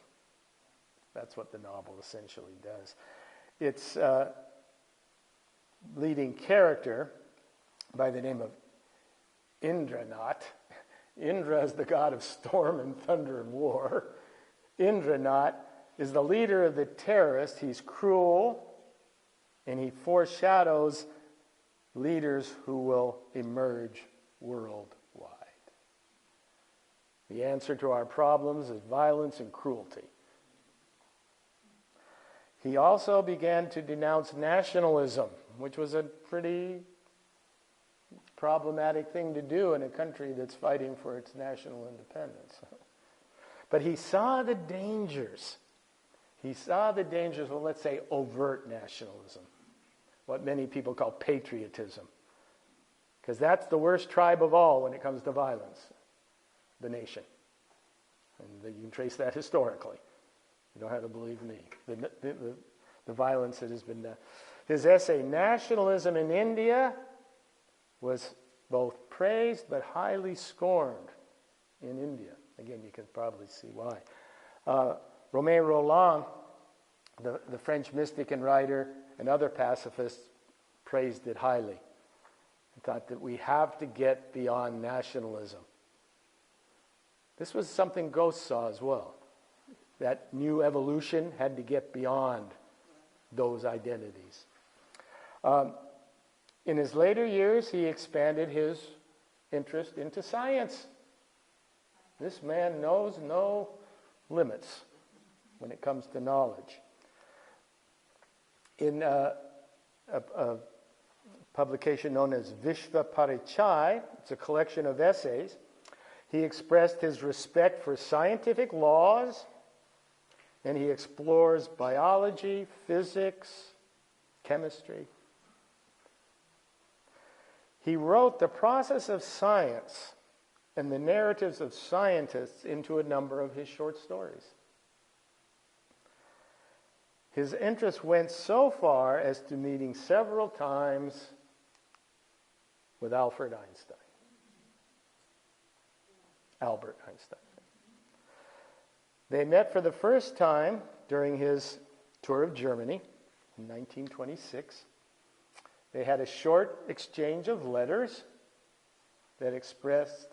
[SPEAKER 1] That's what the novel essentially does. Its leading character, by the name of Indranath. Indra is the god of storm and thunder and war. Indranath is the leader of the terrorists. He's cruel, and he foreshadows leaders who will emerge worldwide. The answer to our problems is violence and cruelty. He also began to denounce nationalism, which was a pretty problematic thing to do in a country that's fighting for its national independence. But he saw the dangers. He saw the dangers of, let's say, overt nationalism, what many people call patriotism. Because that's the worst tribe of all when it comes to violence, the nation. And you can trace that historically. You don't have to believe me. The violence that has been done. His essay, Nationalism in India, was both praised but highly scorned in India. Again, you can probably see why. Romain Rolland, the French mystic and writer, and other pacifists praised it highly. He thought that we have to get beyond nationalism. This was something Ghost saw as well. That new evolution had to get beyond those identities. In his later years, he expanded his interest into science. This man knows no limits when it comes to knowledge. In a publication known as Visva-Bharati, it's a collection of essays, he expressed his respect for scientific laws, and he explores biology, physics, chemistry. He wrote the process of science and the narratives of scientists into a number of his short stories. His interest went so far as to meeting several times with Albert Einstein. They met for the first time during his tour of Germany in 1926. They had a short exchange of letters that expressed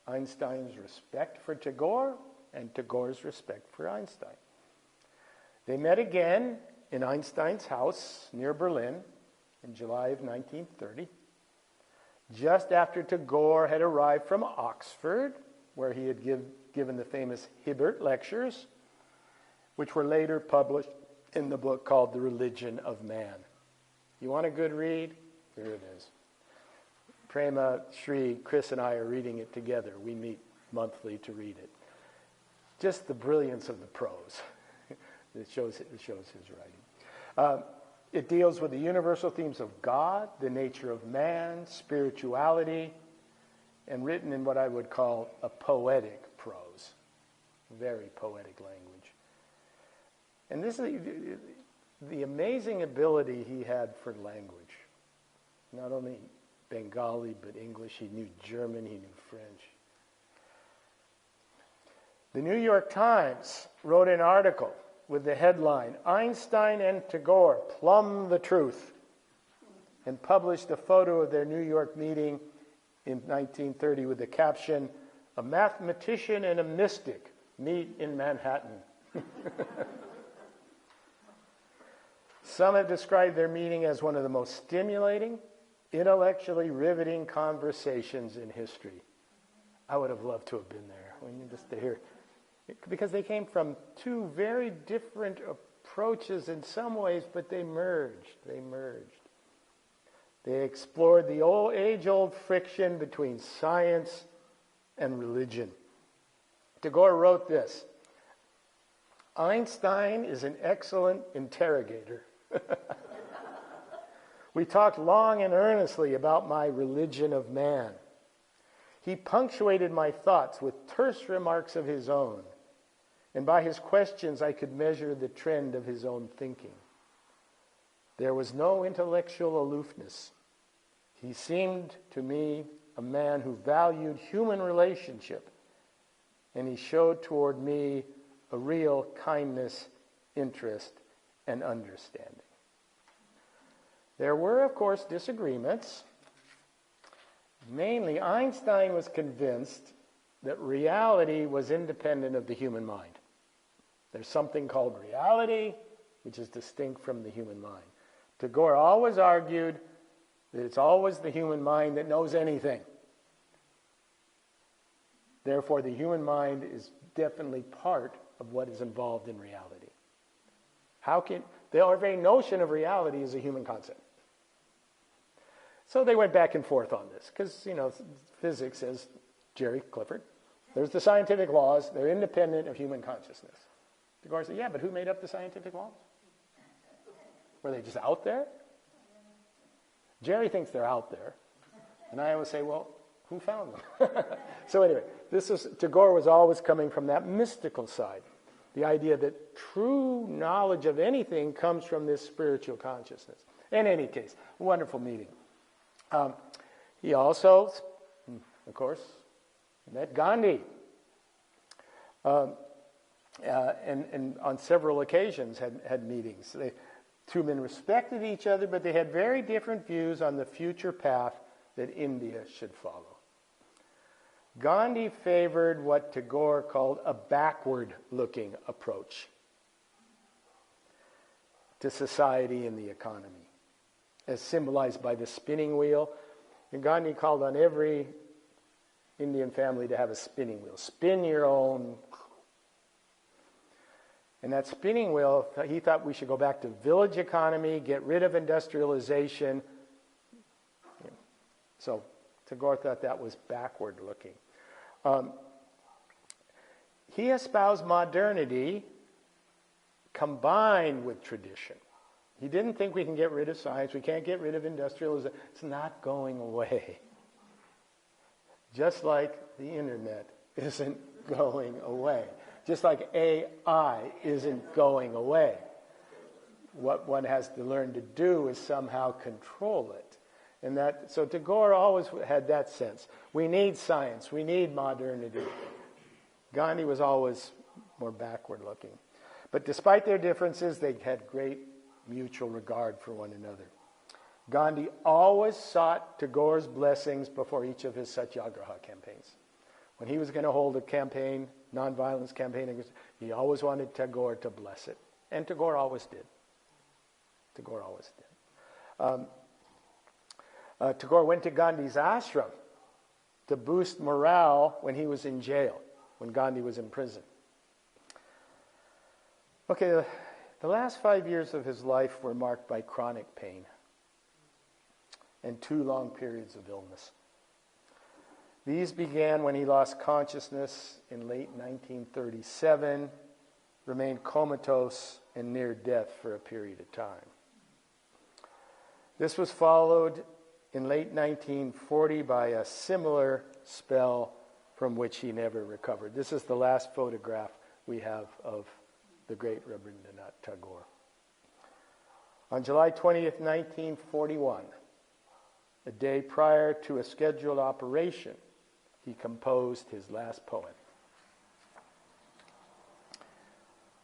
[SPEAKER 1] Einstein's respect for Tagore and Tagore's respect for Einstein. They met again in Einstein's house near Berlin in July of 1930, just after Tagore had arrived from Oxford, where he had given the famous Hibbert Lectures, which were later published in the book called The Religion of Man. You want a good read? Here it is. Prema, Shri, Chris and I are reading it together. We meet monthly to read it. Just the brilliance of the prose. It shows his writing. It deals with the universal themes of God, the nature of man, spirituality, and written in what I would call a poetic prose. Very poetic language. And this is the amazing ability he had for language. Not only Bengali, but English. He knew German, he knew French. The New York Times wrote an article with the headline, Einstein and Tagore Plumb the Truth, and published a photo of their New York meeting in 1930 with the caption, A mathematician and a mystic meet in Manhattan. Some have described their meeting as one of the most stimulating, intellectually riveting conversations in history. I would have loved to have been there. Just to hear, because they came from two very different approaches in some ways, but they merged. They explored the age-old friction between science and religion. Tagore wrote this, Einstein is an excellent interrogator. We talked long and earnestly about my religion of man. He punctuated my thoughts with terse remarks of his own, and by his questions I could measure the trend of his own thinking. There was no intellectual aloofness. He seemed to me a man who valued human relationship, and he showed toward me a real kindness, interest, and understanding. There were, of course, disagreements. Mainly, Einstein was convinced that reality was independent of the human mind. There's something called reality, which is distinct from the human mind. Tagore always argued that it's always the human mind that knows anything. Therefore, the human mind is definitely part of what is involved in reality. The very notion of reality is a human concept. So they went back and forth on this, because, physics, says Jerry Clifford, there's the scientific laws, they're independent of human consciousness. Tagore said, yeah, but who made up the scientific laws? Were they just out there? Jerry thinks they're out there. And I always say, well, who found them? So anyway, Tagore was always coming from that mystical side. The idea that true knowledge of anything comes from this spiritual consciousness. In any case, wonderful meeting. He also, of course, met Gandhi. And on several occasions had meetings. Two men respected each other, but they had very different views on the future path that India should follow. Gandhi favored what Tagore called a backward-looking approach to society and the economy, as symbolized by the spinning wheel. And Gandhi called on every Indian family to have a spinning wheel. Spin your own. And that spinning wheel, he thought we should go back to village economy, get rid of industrialization. So Tagore thought that was backward looking. He espoused modernity combined with tradition. He didn't think we can get rid of science, we can't get rid of industrialization. It's not going away. Just like the internet isn't going away. Just like AI isn't going away. What one has to learn to do is somehow control it. So Tagore always had that sense. We need science, we need modernity. Gandhi was always more backward looking. But despite their differences, they had great mutual regard for one another. Gandhi always sought Tagore's blessings before each of his satyagraha campaigns. When he was going to hold a campaign, nonviolence campaign, he always wanted Tagore to bless it. And Tagore always did. Tagore went to Gandhi's ashram to boost morale when he was in jail, when Gandhi was in prison. Okay, the last 5 years of his life were marked by chronic pain. and 2 long periods of illness. These began when he lost consciousness in late 1937, remained comatose and near death for a period of time. This was followed in late 1940 by a similar spell from which he never recovered. This is the last photograph we have of the great Rabindranath Tagore. On July 20th, 1941, a day prior to a scheduled operation, he composed his last poem.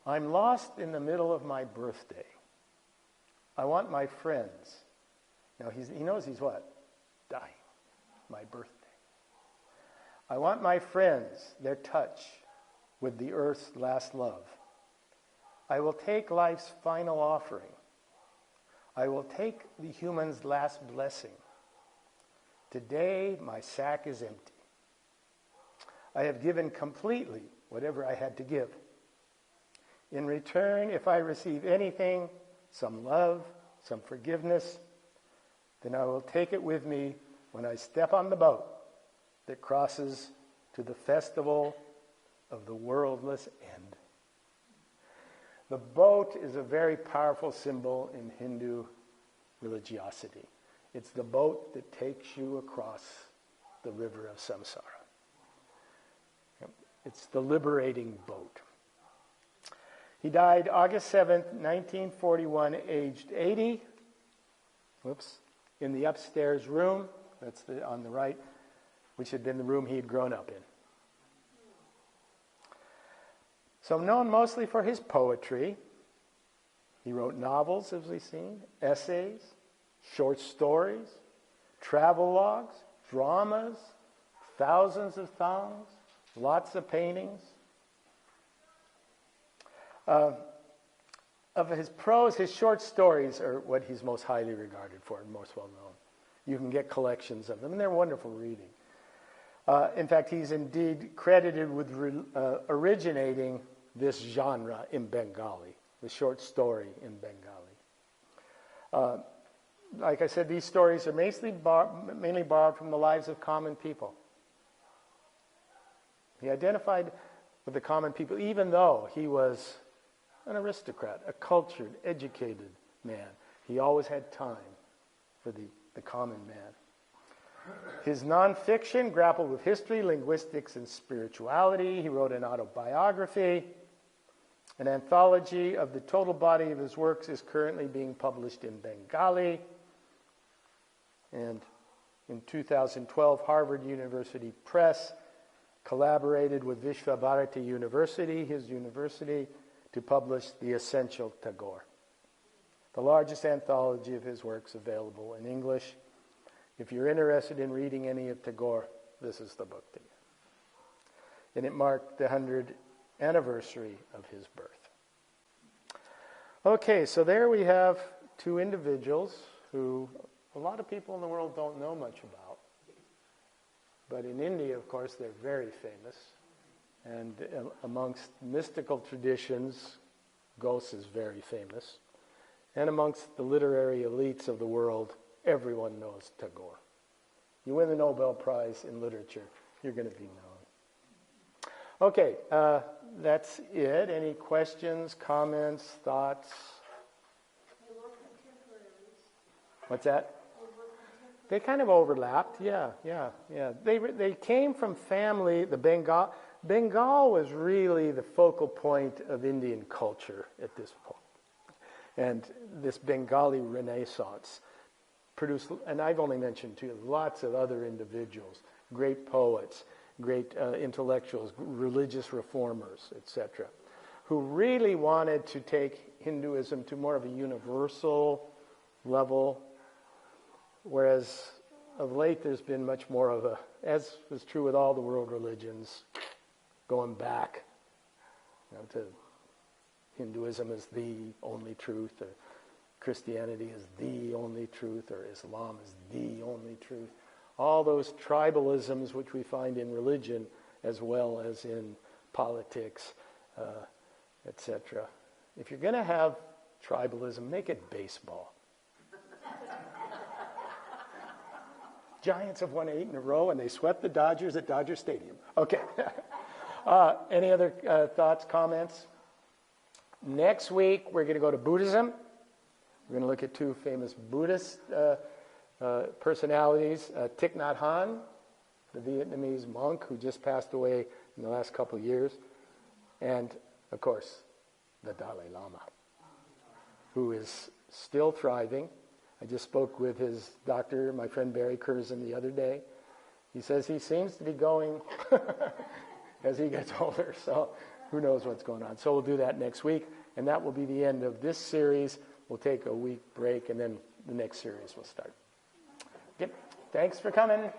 [SPEAKER 1] I'm lost in the middle of my birthday. I want my friends. Now he knows he's what? Dying. My birthday. I want my friends, their touch with the earth's last love. I will take life's final offering. I will take the human's last blessing. Today my sack is empty. I have given completely whatever I had to give. In return, if I receive anything, some love, some forgiveness, then I will take it with me when I step on the boat that crosses to the festival of the worldless end. The boat is a very powerful symbol in Hindu religiosity. It's the boat that takes you across the river of samsara. It's the liberating boat. He died August 7th, 1941, aged 80. In the upstairs room, that's on the right, which had been the room he had grown up in. So known mostly for his poetry, he wrote novels, as we've seen, essays, short stories, travel logs, dramas, thousands of songs, lots of paintings. Of his prose, his short stories are what he's most highly regarded for and most well known. You can get collections of them, and they're wonderful reading. In fact, he's indeed credited with originating this genre in Bengali, the short story in Bengali. Like I said, these stories are mainly borrowed from the lives of common people. He identified with the common people, even though he was an aristocrat, a cultured, educated man. He always had time for the common man. His nonfiction grappled with history, linguistics, and spirituality. He wrote an autobiography. An anthology of the total body of his works is currently being published in Bengali. And in 2012, Harvard University Press collaborated with Visva-Bharati University, his university, to publish The Essential Tagore, the largest anthology of his works available in English. If you're interested in reading any of Tagore, this is the book to get. And it marked the 100th anniversary of his birth. Okay, so there we have 2 individuals who a lot of people in the world don't know much about. But in India, of course, they're very famous. And amongst mystical traditions, Ghosh is very famous. And amongst the literary elites of the world, everyone knows Tagore. You win the Nobel Prize in literature, you're going to be known. Okay, that's it. Any questions, comments, thoughts?
[SPEAKER 3] They were contemporaries.
[SPEAKER 1] What's that?
[SPEAKER 3] They were contemporaries.
[SPEAKER 1] They kind of overlapped, yeah. They came from family, the Bengal. Bengal was really the focal point of Indian culture at this point. And this Bengali Renaissance produced, and I've only mentioned 2, lots of other individuals, great poets, great intellectuals, religious reformers, etc., who really wanted to take Hinduism to more of a universal level, whereas of late there's been much more of a, as was true with all the world religions, going back to Hinduism as the only truth, or Christianity is the only truth, or Islam is the only truth. All those tribalisms which we find in religion as well as in politics, etc. If you're going to have tribalism, make it baseball. Giants have won 8 in a row, and they swept the Dodgers at Dodger Stadium. Okay. Any other thoughts, comments? Next week, we're going to go to Buddhism. We're going to look at 2 famous Buddhist personalities, Thich Nhat Hanh, the Vietnamese monk who just passed away in the last couple of years, and, of course, the Dalai Lama, who is still thriving. I just spoke with his doctor, my friend Barry Curzon, the other day. He says he seems to be going as he gets older, so who knows what's going on. So we'll do that next week, and that will be the end of this series. We'll take a week break, and then the next series will start. Okay. Thanks for coming.